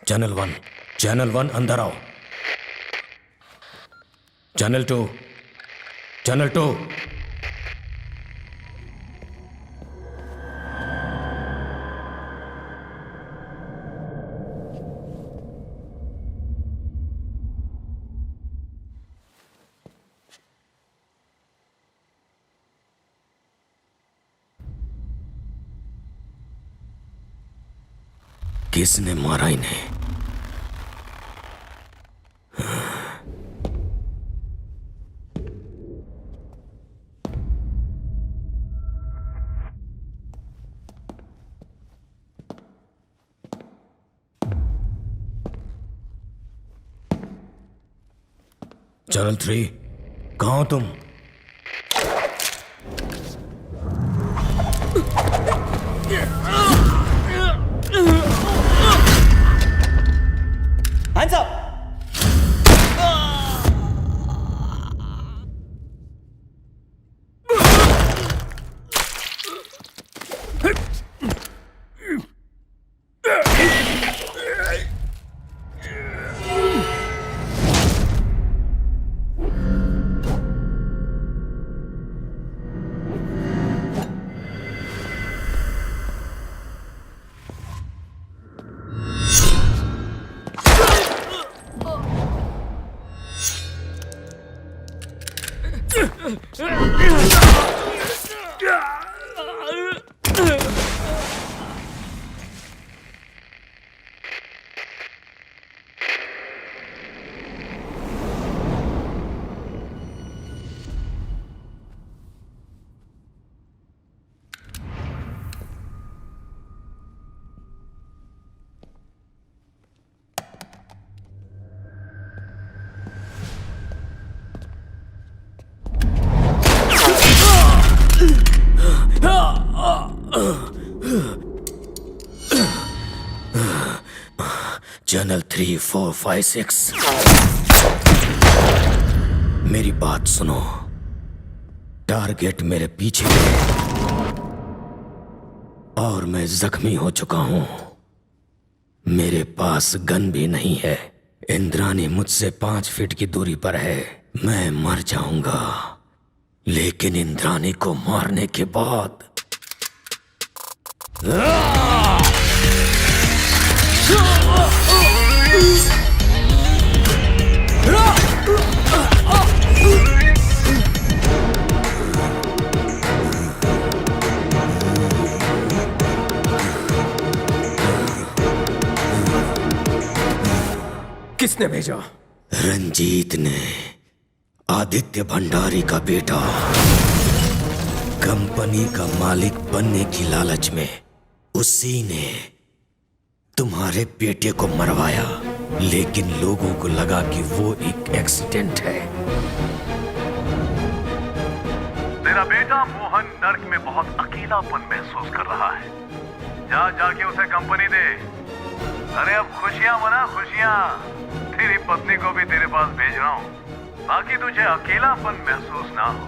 Channel one अंदर आओ। Channel two. किसने मारा इन्हें? चैनल 3, कहाँ हो तुम? Hands up! चैनल 3, 4, 5, 6। मेरी बात सुनो। टारगेट मेरे पीछे है और मैं जख्मी हो चुका हूं। मेरे पास गन भी नहीं है। इंद्रानी मुझसे 5 फीट की दूरी पर है। मैं मर जाऊंगा, लेकिन इंद्रानी को मारने के बाद किसने भेजा? रंजीत ने, आदित्य भंडारी का बेटा। कंपनी का मालिक बनने की लालच में उसी ने तुम्हारे बेटे को मरवाया, लेकिन लोगों को लगा कि वो एक एक्सीडेंट है। तेरा बेटा मोहन नर्क में बहुत अकेलापन महसूस कर रहा है। जाके उसे कंपनी दे। अरे अब खुशियां मना, खुशियां। तेरी पत्नी को भी तेरे पास भेज रहा हूँ, बाकी तुझे अकेलापन महसूस ना हो।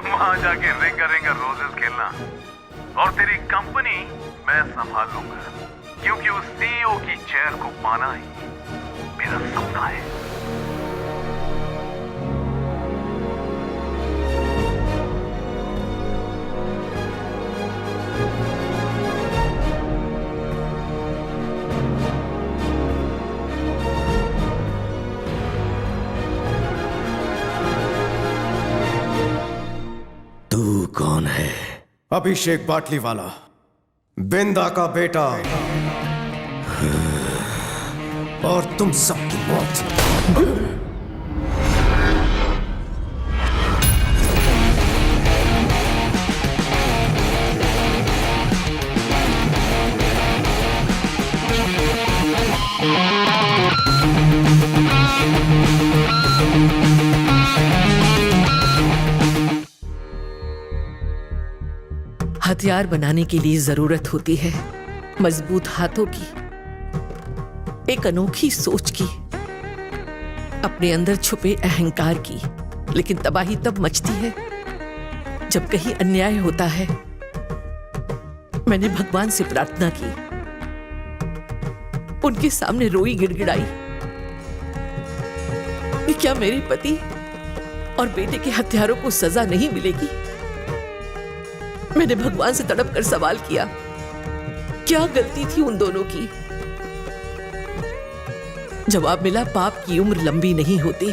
वहां जाके रिंग रोजेस खेलना, और तेरी कंपनी मैं संभाल लूंगा, क्योंकि उस सीईओ की चेयर को पाना ही मेरा सपना है। तू कौन है? अभिषेक बाटलीवाला, बिंदा का बेटा। और तुम सबकी मौत। हथियार बनाने के लिए जरूरत होती है मजबूत हाथों की, एक अनोखी सोच की, अपने अंदर छुपे अहंकार की। लेकिन तबाही तब मचती है जब कहीं अन्याय होता है। मैंने भगवान से प्रार्थना की, उनके सामने रोई गिड़गिड़ाई कि क्या मेरे पति और बेटे के हत्यारों को सजा नहीं मिलेगी। मैंने भगवान से तड़प कर सवाल किया, क्या गलती थी उन दोनों की? जवाब मिला, पाप की उम्र लंबी नहीं होती।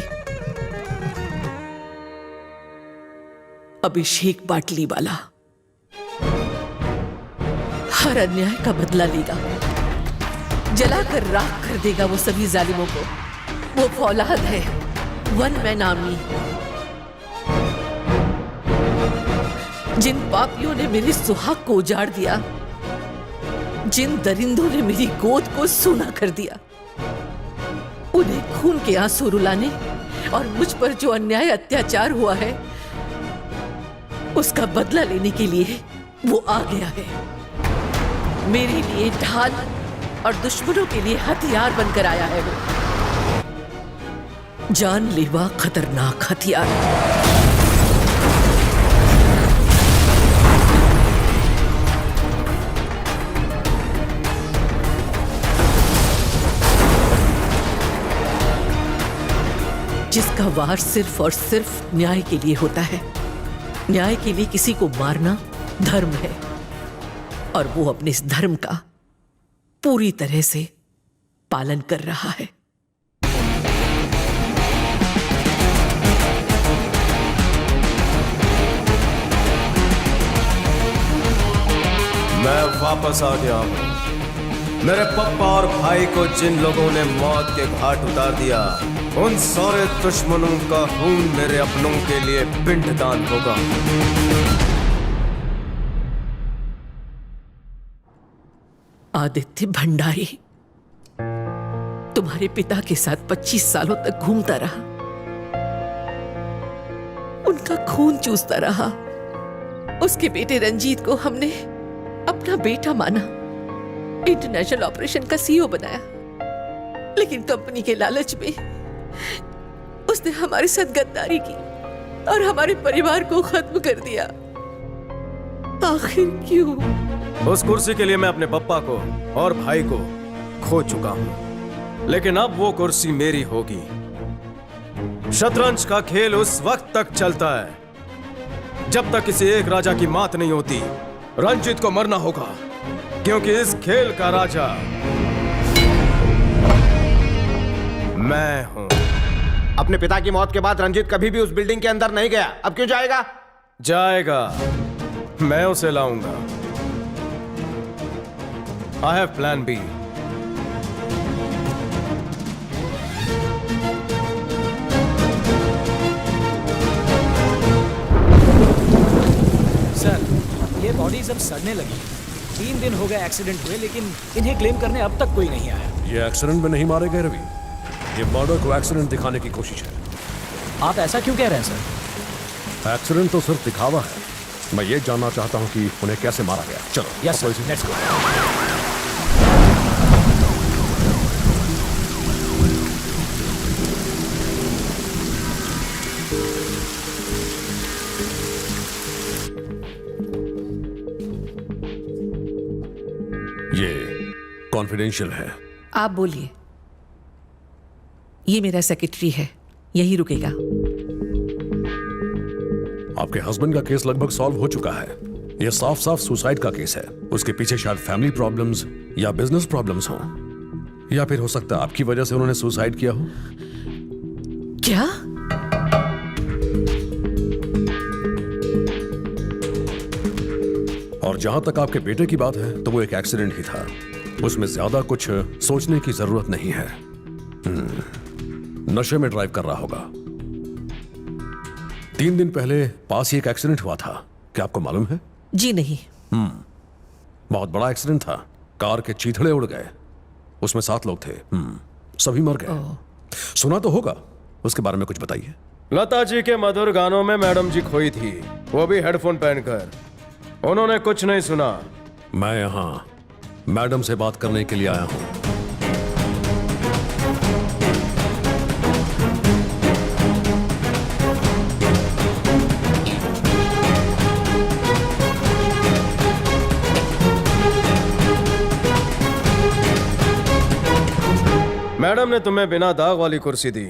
अभिषेक बाटलीवाला हर अन्याय का बदला लेगा, जलाकर राख कर देगा वो सभी जालिमों को। वो फौलाद है, वन मैन आर्मी। जिन पापियों ने मेरे सुहाग को उजाड़ दिया, जिन दरिंदों ने मेरी गोद को सूना कर दिया, उन्हें खून के आंसू रुलाने और मुझ पर जो अन्याय अत्याचार हुआ है उसका बदला लेने के लिए वो आ गया है। मेरे लिए ढाल और दुश्मनों के लिए हथियार बनकर आया है वो। जानलेवा खतरनाक हथियार। जिसका वार सिर्फ और सिर्फ न्याय के लिए होता है। न्याय के लिए किसी को मारना धर्म है, और वो अपने इस धर्म का पूरी तरह से पालन कर रहा है। मैं वापस आ गया हूं। मेरे पप्पा और भाई को जिन लोगों ने मौत के घाट उतार दिया, उन सारे दुश्मनों का खून मेरे अपनों के लिए पिंडदान होगा। आदित्य भंडारी तुम्हारे पिता के साथ 25 सालों तक घूमता रहा, उनका खून चूसता रहा। उसके बेटे रंजीत को हमने अपना बेटा माना, इंटरनेशनल ऑपरेशन का सीईओ बनाया, लेकिन कंपनी के लालच में उसने हमारे साथ गद्दारी की और हमारे परिवार को खत्म कर दिया। आखिर क्यों? उस कुर्सी के लिए मैं अपने पप्पा को और भाई को खो चुका हूं, लेकिन अब वो कुर्सी मेरी होगी। शतरंज का खेल उस वक्त तक चलता है जब तक किसी एक राजा की मात नहीं होती। रंजीत को मरना होगा, क्योंकि इस खेल का राजा मैं हूं। अपने पिता की मौत के बाद रंजीत कभी भी उस बिल्डिंग के अंदर नहीं गया, अब क्यों जाएगा? जाएगा, मैं उसे लाऊंगा। I have plan B. Sir, ये बॉडीज अब सड़ने लगी। 3 दिन हो गए एक्सीडेंट हुए, लेकिन इन्हें क्लेम करने अब तक कोई नहीं आया। ये एक्सीडेंट में नहीं मारे गए रवि, ये मर्डर को एक्सीडेंट दिखाने की कोशिश है। आप ऐसा क्यों कह रहे हैं सर? एक्सीडेंट तो सिर्फ दिखावा है। मैं ये जानना चाहता हूँ कि उन्हें कैसे मारा गया। चलो। Yes sir, let's go. ये कॉन्फिडेंशियल है। आप बोलिए। ये मेरा सेक्रेटरी है, यही रुकेगा। आपके हस्बैंड का केस लगभग सॉल्व हो चुका है। यह साफ साफ सुसाइड का केस है। उसके पीछे शायद फैमिली प्रॉब्लम्स या बिजनेस प्रॉब्लम्स हो, या फिर हो सकता है आपकी वजह से उन्होंने सुसाइड किया हो। क्या? और जहां तक आपके बेटे की बात है, तो वो एक एक्सीडेंट ही था। उसमें ज्यादा कुछ सोचने की जरूरत नहीं है। नशे में ड्राइव कर रहा होगा। 3 दिन पहले पास ही एक एक्सीडेंट हुआ था, क्या आपको मालूम है? जी नहीं। बहुत बड़ा एक्सीडेंट था, कार के चीथड़े उड़ गए। उसमें 7 लोग थे, सभी मर गए। सुना तो होगा, उसके बारे में कुछ बताइए। लता जी के मधुर गानों में मैडम जी खोई थी, वो भी हेडफोन पहनकर। उन्होंने कुछ नहीं सुना। मैं यहां मैडम से बात करने के लिए आया हूं। मैडम ने तुम्हें बिना दाग वाली कुर्सी दी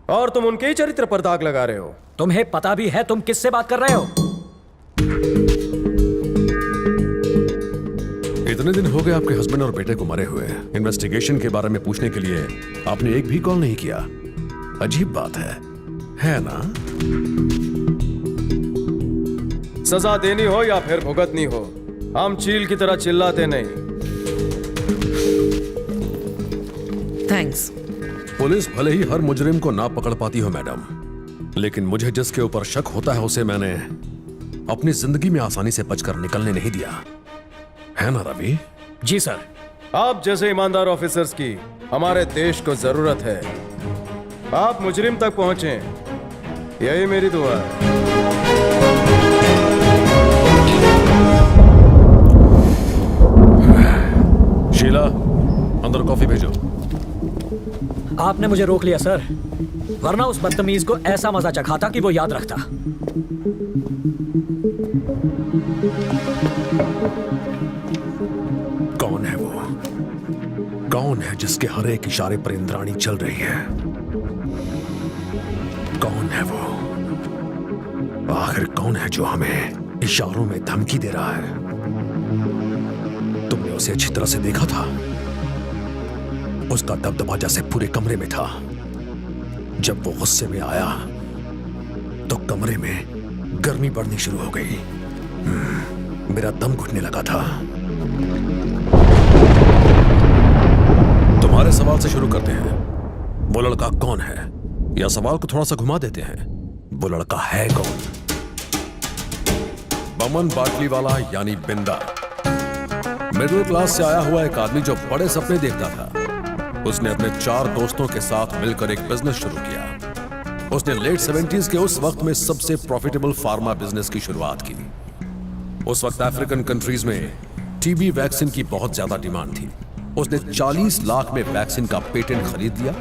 और तुम उनके ही चरित्र पर दाग लगा रहे हो। तुम्हें पता भी है तुम किससे बात कर रहे हो? इतने दिन हो गए आपके हस्बैंड और बेटे को मरे हुए। इन्वेस्टिगेशन के बारे में पूछने के लिए आपने एक भी कॉल नहीं किया। अजीब बात है ना? सजा देनी हो या फिर भुगतनी हो, हम चील की तरह चिल्लाते नहीं। थैंक्स। पुलिस भले ही हर मुजरिम को ना पकड़ पाती हो मैडम, लेकिन मुझे जिसके ऊपर शक होता है उसे मैंने अपनी जिंदगी में आसानी से बचकर निकलने नहीं दिया, है ना रवि? जी सर। आप जैसे ईमानदार ऑफिसर्स की हमारे देश को जरूरत है। आप मुजरिम तक पहुंचे, यही मेरी दुआ है। शीला, अंदर कॉफी भेजो। आपने मुझे रोक लिया सर, वरना उस बदतमीज को ऐसा मजा चखाता कि वो याद रखता। कौन है वो? कौन है जिसके हर एक इशारे पर इंद्राणी चल रही है? कौन है वो? आखिर कौन है जो हमें इशारों में धमकी दे रहा है? तुमने उसे अच्छी तरह से देखा था? उसका दबदबा जैसे पूरे कमरे में था। जब वो गुस्से में आया तो कमरे में गर्मी बढ़नी शुरू हो गई। मेरा दम घुटने लगा था। तुम्हारे सवाल से शुरू करते हैं। वो लड़का कौन है? या सवाल को थोड़ा सा घुमा देते हैं, वो लड़का है कौन? बमन बाटलीवाला यानी बिंदा, मिडिल क्लास से आया हुआ एक आदमी जो बड़े सपने देखता था। उसने अपने 4 दोस्तों के साथ मिलकर एक बिजनेस शुरू किया। उसने लेट 70s के उस वक्त में सबसे प्रॉफिटेबल फार्मा बिजनेस की शुरुआत की। उस वक्त अफ्रीकन कंट्रीज में टीबी वैक्सीन की बहुत ज्यादा डिमांड थी। उसने 40 लाख में वैक्सीन का पेटेंट खरीद लिया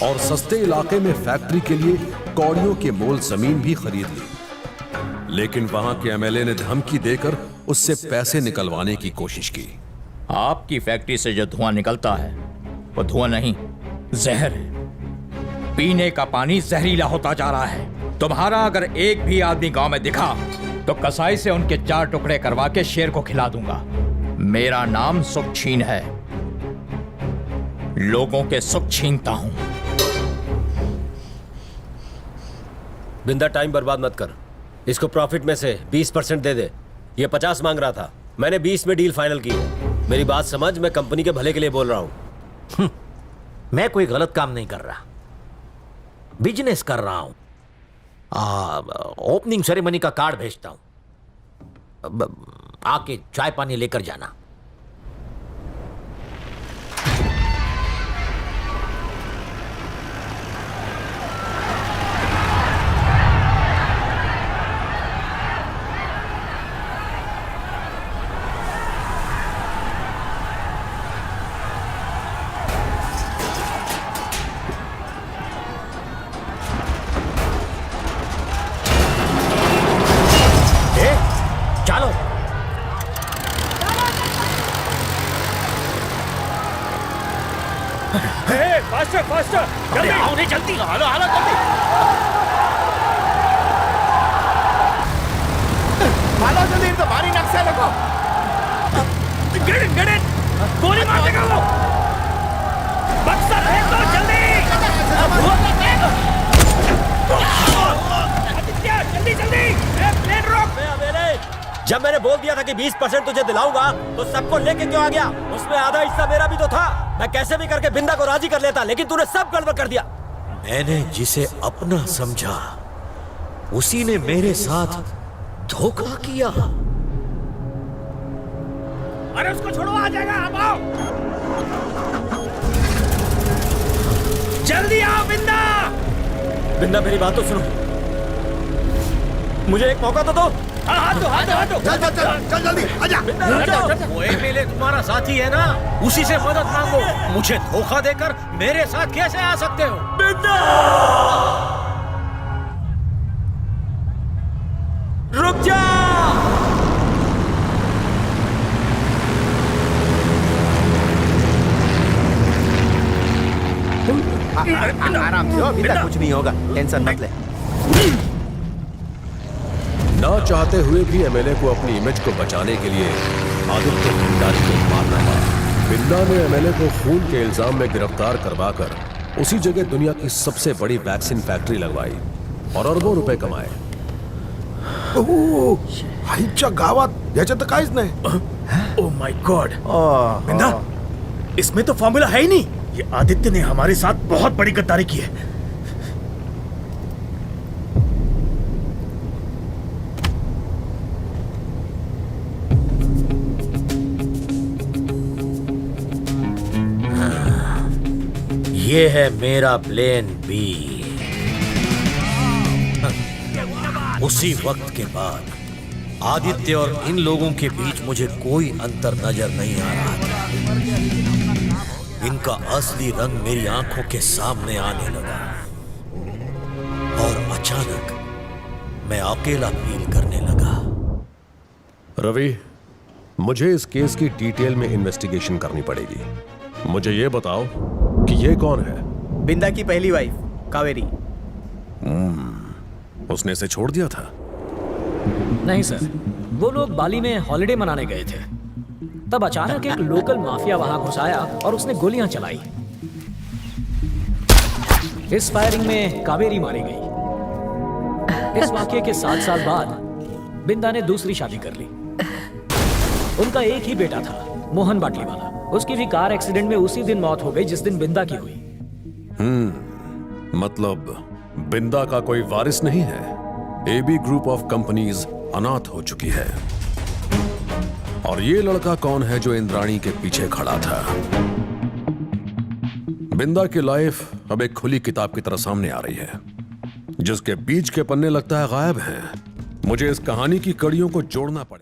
और सस्ते इलाके में फैक्ट्री के लिए कौड़ियों के मोल जमीन भी खरीद ली। लेकिन वहां के एमएलए ने धमकी देकर उससे पैसे निकलवाने की कोशिश की। आपकी फैक्ट्री से जो धुआं निकलता है वो धुआं नहीं, जहर है। पीने का पानी जहरीला होता जा रहा है। तुम्हारा अगर एक भी आदमी गांव में दिखा तो कसाई से उनके 4 टुकड़े करवा के शेर को खिला दूंगा। मेरा नाम सुख छीन है, लोगों के सुख छीनता हूं। बिंदा, टाइम बर्बाद मत कर। इसको प्रॉफिट में से 20% दे दे। ये 50 मांग रहा था, मैंने 20 में डील फाइनल की है। मेरी बात समझ, मैं कंपनी के भले के लिए बोल रहा हूं। मैं कोई गलत काम नहीं कर रहा, बिजनेस कर रहा हूं। ओपनिंग सेरेमनी का कार्ड भेजता हूं, आके चाय पानी लेकर जाना। गोली मार देगा वो। बक्सर है तो जल्दी। जल्दी जल्दी प्लेन रोक। जब मैंने बोल दिया था कि 20% तुझे दिलाऊंगा तो सबको लेके क्यों आ गया? उसमें आधा हिस्सा मेरा भी तो था। मैं कैसे भी करके बिंदा को राजी कर लेता, लेकिन तूने सब गड़बड़ कर दिया। मैंने जिसे अपना समझा उसी ने मेरे साथ धोखा किया। अरे उसको छोड़ो, आ जाएगा। आप आओ, जल्दी आओ। बिंदा, बिंदा मेरी बात तो सुनो, मुझे एक मौका तो दो। हाथ दो। चल जल्दी आजा। वो एमएलए तुम्हारा साथी है ना, उसी से मदद मांगो। मुझे धोखा देकर मेरे साथ कैसे आ सकते हो? रुक जा। बिंदा कुछ नहीं होगा, टेंशन मत ले। ना चाहते हुए भी एमएलए को अपनी इमेज को बचाने के लिए आदित्य भंडारी को मारना पड़ा। बिंदा ने एमएलए को खून के इल्जाम में गिरफ्तार करवाकर उसी जगह दुनिया की सबसे बड़ी वैक्सीन फैक्ट्री लगवाई और अरबों रुपए कमाए। आईच्या गावात याच्यात काहीच नाही। ओह माय गॉड, बिंदा, इसमें तो फॉर्मूला है ही नहीं। ये आदित्य ने हमारे साथ बहुत बड़ी गद्दारी की है। ये है मेरा प्लान बी। उसी वक्त के बाद आदित्य और इन लोगों के बीच मुझे कोई अंतर नजर नहीं आ रहा था। इनका असली रंग मेरी आंखों के सामने आने लगा और अचानक मैं अकेला फील करने लगा। रवि, मुझे इस केस की डिटेल में इन्वेस्टिगेशन करनी पड़ेगी। मुझे ये बताओ कि ये कौन है? बिंदा की पहली वाइफ कावेरी। उसने इसे छोड़ दिया था? नहीं सर, वो लोग बाली में हॉलिडे मनाने गए थे। तब अचानक एक लोकल माफिया वहां घुस आया और उसने गोलियां चलाई। इस फायरिंग में कावेरी मारी गई। इस वाकये के 7 साल बाद बिंदा ने दूसरी शादी कर ली। उनका एक ही बेटा था, मोहन बाटलीवाला। उसकी भी कार एक्सीडेंट में उसी दिन मौत हो गई जिस दिन बिंदा की हुई। मतलब बिंदा का कोई वारिस नहीं है। एबी ग्रुप ऑफ कंपनीज अनाथ हो चुकी है। और ये लड़का कौन है जो इंद्राणी के पीछे खड़ा था? बिंदा की लाइफ अब एक खुली किताब की तरह सामने आ रही है, जिसके बीच के पन्ने लगता है गायब हैं। मुझे इस कहानी की कड़ियों को जोड़ना पड़ेगा।